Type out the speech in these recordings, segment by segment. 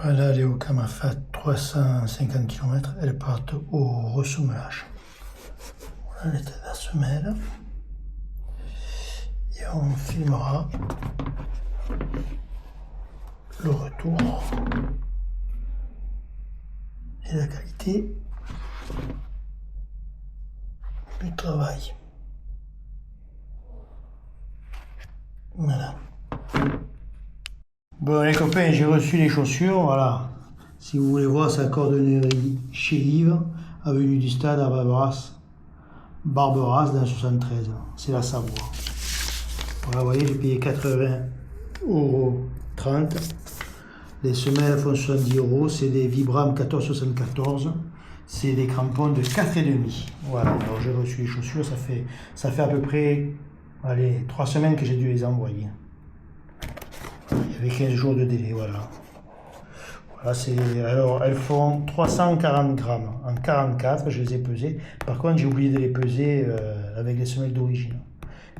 Voilà, les Oka m'a fait 350 km, elles partent au ressemelage. Voilà l'état de la semelle. Et on filmera le retour et la qualité du travail. Voilà. Bon les copains, j'ai reçu les chaussures, voilà. Si vous voulez voir sa cordonnerie chez Yves, avenue du Stade à Barberas dans le 73, c'est la Savoie. Voilà, vous voyez, j'ai payé 80,30 €. Les semelles font 70 €, c'est des Vibram 1474, c'est des crampons de 4,5. Voilà, alors j'ai reçu les chaussures, ça fait à peu près, allez, 3 semaines que j'ai dû les envoyer. Il y avait 15 jours de délai, voilà. Voilà, alors elles font 340 grammes en 44, je les ai pesées. Par contre, j'ai oublié de les peser avec les semelles d'origine.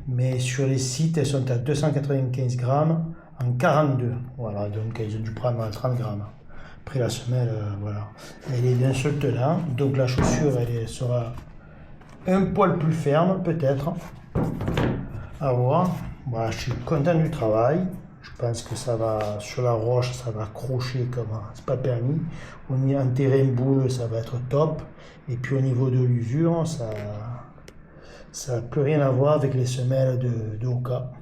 Mais sur les sites, elles sont à 295 grammes en 42. Voilà, donc elles ont dû prendre 30 grammes. Après la semelle, voilà. Elle est d'un seul tenant, donc la chaussure, elle sera un poil plus ferme, peut-être. À voir. Voilà, je suis content du travail. Je pense que ça va, sur la roche, ça va accrocher comme c'est pas permis. On y a un terrain boueux, ça va être top. Et puis au niveau de l'usure, ça n'a plus rien à voir avec les semelles de Oka.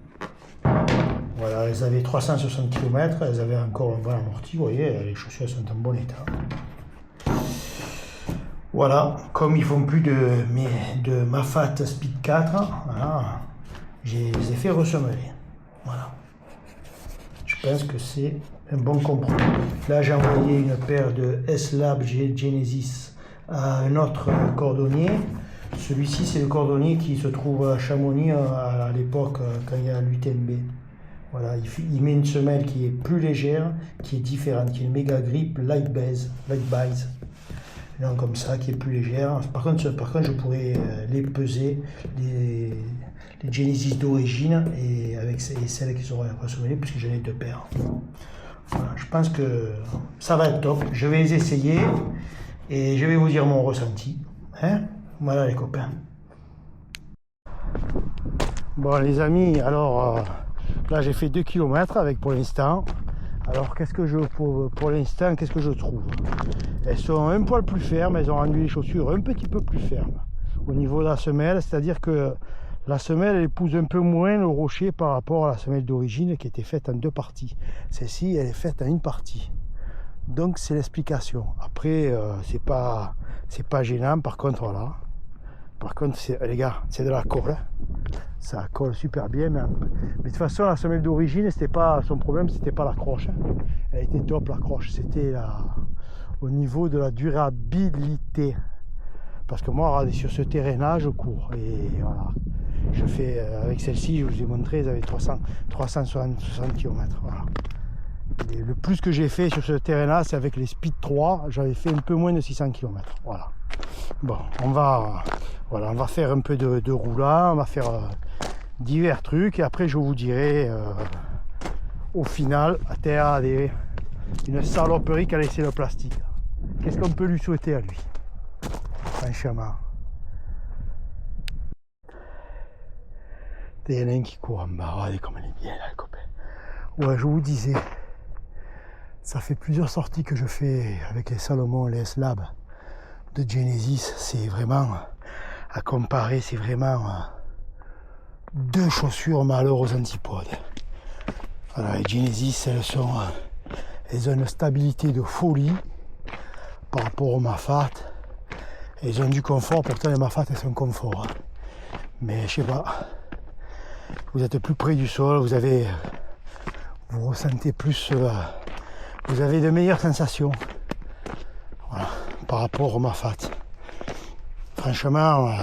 Voilà, elles avaient 360 km, elles avaient encore un bon amorti, vous voyez, les chaussures sont en bon état. Voilà, comme ils font plus de Mafat Speed 4, voilà, je les ai fait ressemeler. Voilà. Je pense que c'est un bon compromis. Là, j'ai envoyé une paire de S-Lab Genesis à un autre cordonnier. Celui-ci, c'est le cordonnier qui se trouve à Chamonix à l'époque quand il y a l'UTMB. Voilà, il met une semelle qui est plus légère, qui est différente, qui est une méga grip light base. Donc comme ça, qui est plus légère. Par contre je pourrais les peser, les Genesis d'origine et avec celles qui seront ressemblées, puisque j'en ai 2 paires. Voilà, je pense que ça va être top. Je vais les essayer et je vais vous dire mon ressenti. Hein, voilà les copains. Bon les amis, alors là j'ai fait 2 km avec pour l'instant. Alors pour l'instant, qu'est-ce que je trouve? Elles sont un poil plus fermes, elles ont rendu les chaussures un petit peu plus fermes au niveau de la semelle, c'est-à-dire que la semelle elle épouse un peu moins le rocher par rapport à la semelle d'origine qui était faite en 2 parties. Celle-ci elle est faite en 1 partie. Donc c'est l'explication. Après c'est pas gênant, par contre voilà. Par contre les gars, c'est de la colle. Hein. Ça colle super bien, mais de toute façon la semelle d'origine, c'était pas son problème, c'était pas l'accroche. Hein. Elle était top l'accroche, c'était au niveau de la durabilité. Parce que moi, sur ce terrain-là, je cours. Et voilà. Je fais avec celle-ci, je vous ai montré, ils avaient 360 km. Voilà. Et le plus que j'ai fait sur ce terrain-là, c'est avec les Speed 3. J'avais fait un peu moins de 600 km. Voilà. Bon, on va faire un peu de roulant, on va faire divers trucs. Et après, je vous dirai au final, à terre, une saloperie qu'a laissé le plastique. Qu'est-ce qu'on peut lui souhaiter à lui? Franchement. Il y en a un qui court en bas. Regardez comme elle est bien là, le copain. Ouais, je vous disais, ça fait plusieurs sorties que je fais avec les Salomon, les S-Lab de Genesis. C'est vraiment, à comparer, c'est vraiment 2 chaussures malheur aux antipodes. Voilà, les Genesis, elles ont une stabilité de folie par rapport aux Mafat. Elles ont du confort, pourtant les Mafat elles sont confort. Hein. Mais je sais pas, vous êtes plus près du sol, vous ressentez plus, vous avez de meilleures sensations. Voilà, par rapport aux Mafat. Franchement,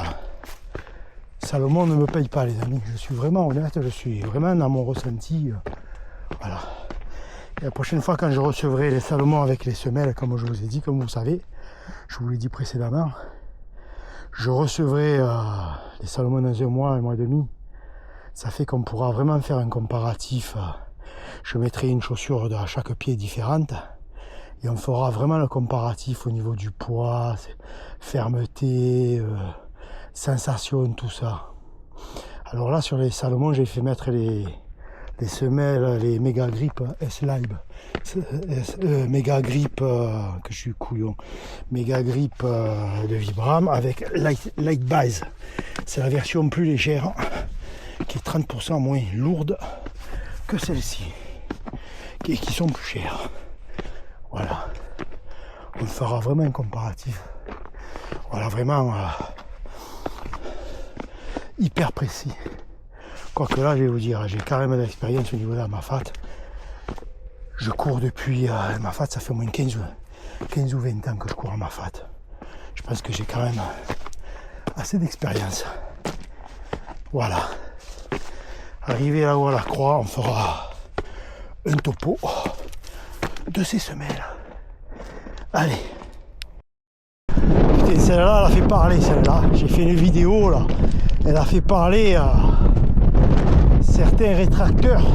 Salomon ne me paye pas les amis, je suis vraiment honnête, je suis vraiment dans mon ressenti. Voilà. Et la prochaine fois quand je recevrai les Salomon avec les semelles, comme je vous ai dit, comme vous savez, je vous l'ai dit précédemment, je recevrai les Salomon dans 1 mois, 1 mois et demi. Ça fait qu'on pourra vraiment faire un comparatif. Je mettrai une chaussure à chaque pied différente. Et on fera vraiment le comparatif au niveau du poids, fermeté, sensation, tout ça. Alors là, sur les Salomon, j'ai fait mettre les semelles, les méga grip S-Live, méga grip, que je suis couillon, méga grip de Vibram avec Light Base. C'est la version plus légère, qui est 30% moins lourde que celle-ci, et qui sont plus chères. Voilà, on fera vraiment un comparatif. Voilà, vraiment hyper précis. Quoique là, je vais vous dire, j'ai carrément de l'expérience au niveau de la Mafat. Je cours depuis Mafat, ça fait au moins 15 ou 20 ans que je cours en Mafat. Je pense que j'ai quand même assez d'expérience. Voilà. Arrivé là-haut à la croix, on fera un topo de ces semelles. Allez. Putain, celle-là, elle a fait parler, celle-là. J'ai fait une vidéo, là. Elle a fait parler à certains rétracteurs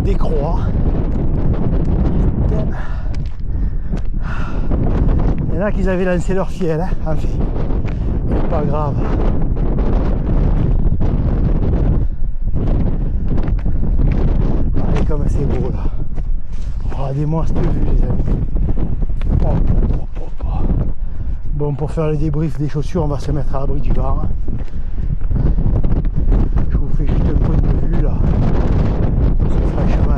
des croix. Il y en a qui avaient lancé leur fiel, hein. Enfin, c'est pas grave. Regardez comme c'est beau, là. Regardez-moi cette vue, les amis. Bon, pour faire le débrief des chaussures, on va se mettre à l'abri du vent. Je vous fais juste un point de vue là. Franchement,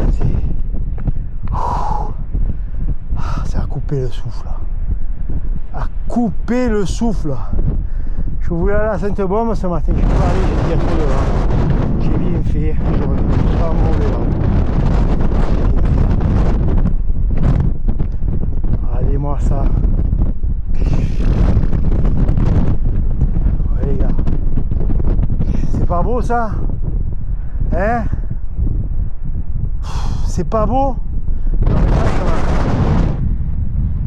c'est à couper le souffle. À couper le souffle. Je voulais aller à Sainte-Baume ce matin. Je suis pas allé, j'ai dit trop de vent. J'ai bien fait. Je pas mauvais là. Regardez-moi ça. Ouais, les gars. C'est pas beau ça? Hein? C'est pas beau?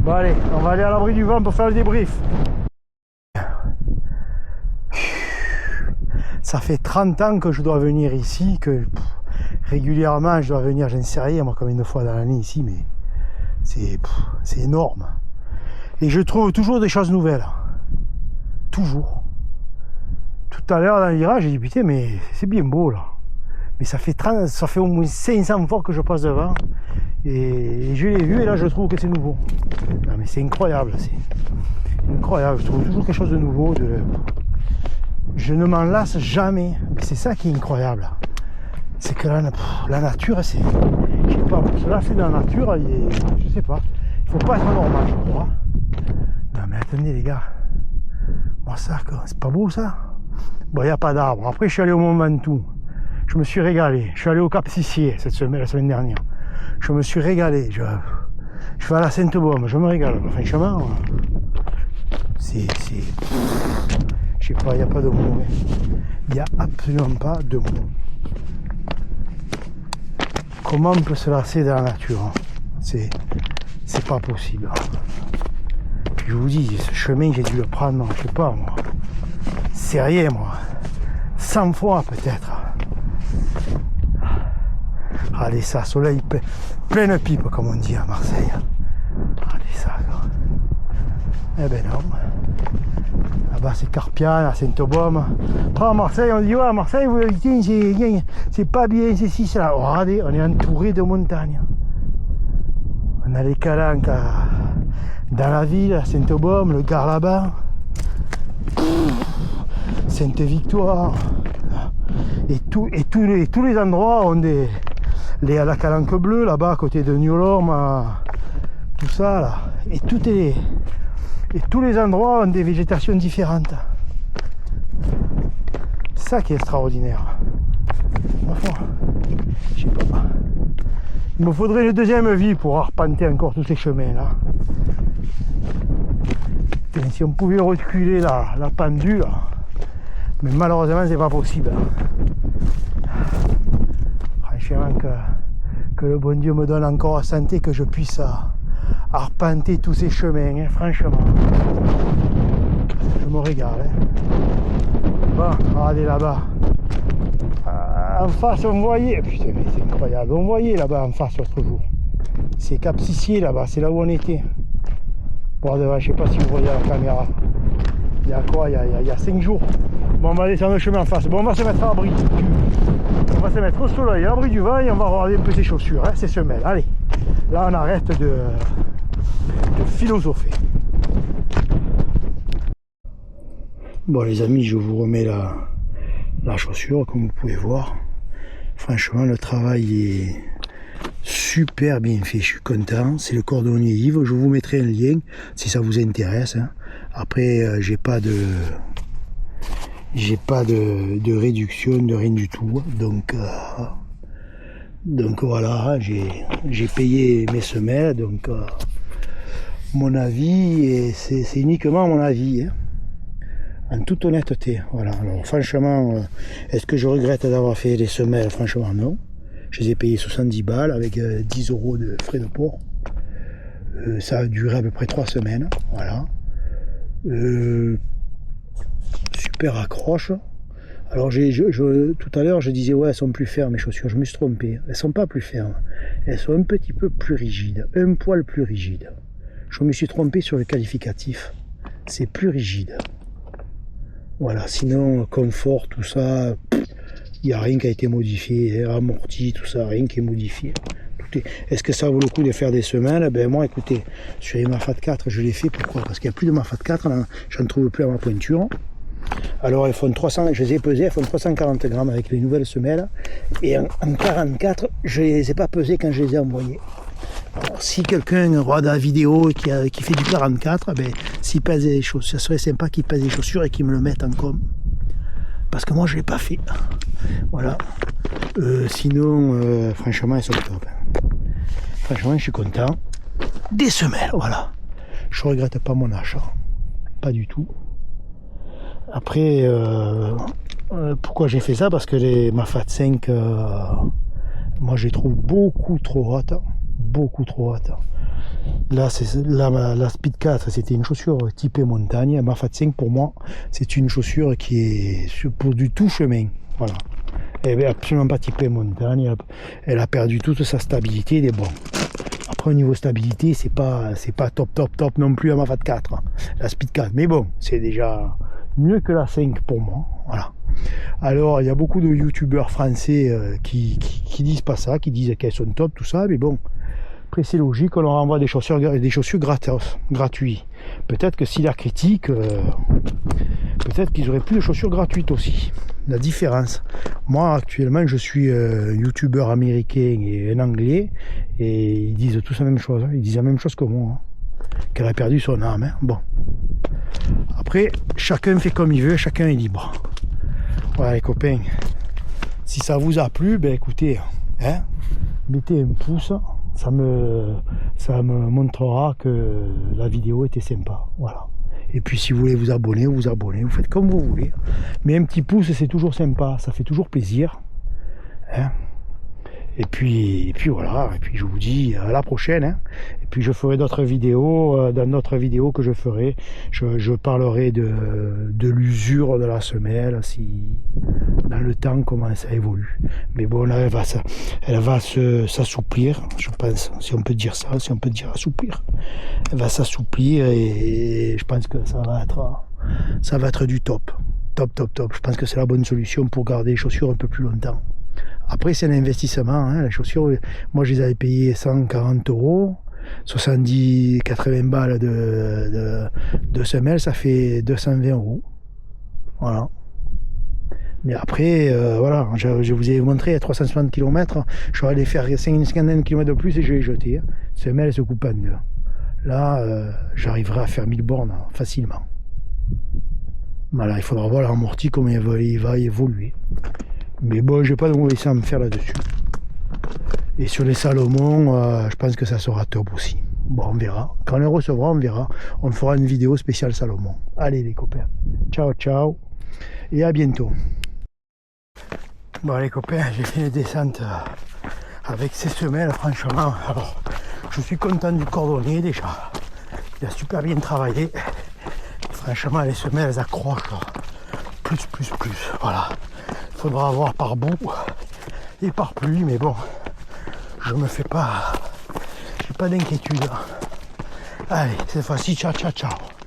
Bon allez, on va aller à l'abri du vent pour faire le débrief. Ça fait 30 ans que je dois venir ici, que régulièrement je dois venir, je ne sais rien moi combien de fois dans l'année ici, mais c'est énorme. Et je trouve toujours des choses nouvelles. Toujours. Tout à l'heure dans le virage, j'ai dit putain mais c'est bien beau là. Mais ça fait au moins 500 fois que je passe devant. Et je l'ai vu et là je trouve que c'est nouveau. Non mais c'est incroyable, c'est incroyable. Je trouve toujours quelque chose de nouveau. Je ne m'en lasse jamais. Mais c'est ça qui est incroyable. C'est que la nature, c'est. Je sais pas, pour se lasser dans la nature, je sais pas. Il faut pas être normal, je crois. Non mais attendez les gars. Moi ça, c'est pas beau ça? Bon, il n'y a pas d'arbre. Après je suis allé au Mont Ventoux. Je me suis régalé. Je suis allé au Cap Sissier la semaine dernière. Je me suis régalé. Je vais à la Sainte-Baume. Je me régale. Franchement, c'est. Je sais pas, il n'y a pas de mots. Il n'y a absolument pas de mots. Comment on peut se lasser dans la nature? C'est pas possible. Je vous dis, ce chemin, j'ai dû le prendre, je sais pas moi. C'est rien moi. 100 fois peut-être. Allez ça, soleil pleine pipe comme on dit à Marseille. Allez ça. Eh ben non. Là-bas c'est Carpiane, à Sainte-Baume. Après à Marseille, on dit ouais à Marseille, c'est pas bien, c'est si, c'est là. Oh, regardez, on est entouré de montagnes. On a les calanques dans la ville, à Sainte-Baume, le Gard là-bas. Sainte-Victoire. Et tous les endroits ont la calanque bleue là-bas à côté de Niolorme, tout ça là. Et tous les endroits ont des végétations différentes. C'est ça qui est extraordinaire. Je sais pas. Il me faudrait une deuxième vie pour arpenter encore tous ces chemins là. Et si on pouvait reculer la pendule, mais malheureusement c'est pas possible. Franchement que le bon Dieu me donne encore la santé, que je puisse arpenter tous ces chemins, hein, franchement. Je me régale. Hein. Bon, regardez là-bas. En face, on voyait. Putain, mais c'est incroyable. On voyait là-bas en face l'autre jour. C'est Cap Sissier là-bas, c'est là où on était. Bon, je sais pas si vous voyez la caméra. Il y a quoi, il y a 5 jours. Bon, on va descendre le chemin en face. Bon, on va se mettre à l'abri. On va se mettre au soleil, à l'abri du vent et on va regarder un peu ses chaussures, hein, ses semelles. Allez, là on arrête de philosopher. Bon les amis, je vous remets la chaussure comme vous pouvez voir. Franchement, le travail est super bien fait, je suis content. C'est le cordonnier Yves, je vous mettrai un lien si ça vous intéresse. Hein. Après, j'ai pas de réduction, de rien du tout. Donc voilà, j'ai payé mes semelles. Donc mon avis, et c'est uniquement mon avis. Hein. En toute honnêteté, voilà. Alors franchement, est-ce que je regrette d'avoir fait les semelles? Franchement non. Je les ai payés 70 balles avec 10 € de frais de port. Ça a duré à peu près 3 semaines, voilà. Super accroche. Alors tout à l'heure je disais ouais, elles sont plus fermes mes chaussures, je me suis trompé. Elles sont pas plus fermes, elles sont un petit peu plus rigides, un poil plus rigides. Je me suis trompé sur le qualificatif, c'est plus rigide. Voilà, sinon confort, tout ça, il n'y a rien qui a été modifié, amorti, tout ça, rien qui est modifié. Est-ce que ça vaut le coup de faire des semelles? Ben moi écoutez, sur les Mafat 4 je l'ai fait, pourquoi? Parce qu'il n'y a plus de Mafat 4, j'en trouve plus à ma pointure. Alors elles font 300, je les ai pesées, elles font 340 grammes avec les nouvelles semelles. Et en 44, je ne les ai pas pesées quand je les ai envoyées. Alors si quelqu'un regarde la vidéo qui fait du 44, ben, s'il pèse les chaussures, ça serait sympa qu'il pèse les chaussures et qu'il me le mette en com. Parce que moi je ne l'ai pas fait. Voilà. Sinon, franchement, elles sont top. Franchement, je suis content. Des semelles, voilà. Je ne regrette pas mon achat. Pas du tout. Après, pourquoi j'ai fait ça? Parce que les Mafat 5, moi je les trouve beaucoup trop hautes. Beaucoup trop hautes. Là, la Speed 4, c'était une chaussure typée montagne. La Mafat 5, pour moi, c'est une chaussure qui est pour du tout chemin. Voilà. Elle n'est absolument pas typée montagne. Elle a perdu toute sa stabilité. Des bons. Après, au niveau stabilité, c'est pas top non plus à Mafat 4. La Speed 4. Mais bon, c'est déjà mieux que la 5 pour moi. Voilà. Alors, il y a beaucoup de youtubeurs français qui disent pas ça, qui disent qu'elles sont top, tout ça. Mais bon. Après c'est logique, on leur envoie des chaussures gratos, gratuites. Peut-être que si la critique, peut-être qu'ils auraient plus de chaussures gratuites aussi. La différence. Moi actuellement je suis youtubeur américain et un anglais et ils disent tous la même chose. Ils disent la même chose que moi. Hein. Qu'elle a perdu son âme. Hein. Bon. Après, chacun fait comme il veut, chacun est libre. Voilà les copains. Si ça vous a plu, ben écoutez, hein, mettez un pouce. Ça me montrera que la vidéo était sympa, voilà. Et puis si vous voulez vous abonner, vous faites comme vous voulez. Mais un petit pouce, c'est toujours sympa, ça fait toujours plaisir. Hein. Et puis voilà, et puis je vous dis à la prochaine. Hein. Et puis je ferai d'autres vidéos, dans d'autres vidéos que je ferai, je parlerai de l'usure de la semelle, si dans le temps comment ça évolue. Mais bon, là elle va s'assouplir, je pense, si on peut dire ça, si on peut dire assouplir. Elle va s'assouplir et je pense que ça va être du top. Top. Je pense que c'est la bonne solution pour garder les chaussures un peu plus longtemps. Après, c'est un investissement. Hein, les chaussures, moi, je les avais payées 140 €, 70-80 balles de semelles, ça fait 220 €. Voilà. Mais après, voilà, je vous ai montré à 360 km, je vais aller faire 50 km de plus et je vais les jeter. Hein. Semelles se coupent en deux. Là, j'arriverai à faire 1000 bornes facilement. Voilà, il faudra voir l'amorti, comment il va évoluer. Mais bon, j'ai pas de mauvais à me faire là-dessus. Et sur les Salomon, je pense que ça sera top aussi. Bon, on verra. Quand on les recevra, on verra. On fera une vidéo spéciale Salomon. Allez les copains. Ciao. Et à bientôt. Bon les copains, j'ai fait une descente avec ces semelles, franchement. Alors, je suis content du cordonnier déjà. Il a super bien travaillé. Franchement, les semelles, elles accrochent. Plus. Voilà. Il faudra avoir par bout et par pluie, mais bon, j'ai pas pas d'inquiétude. Allez, cette fois-ci, ciao, ciao, ciao.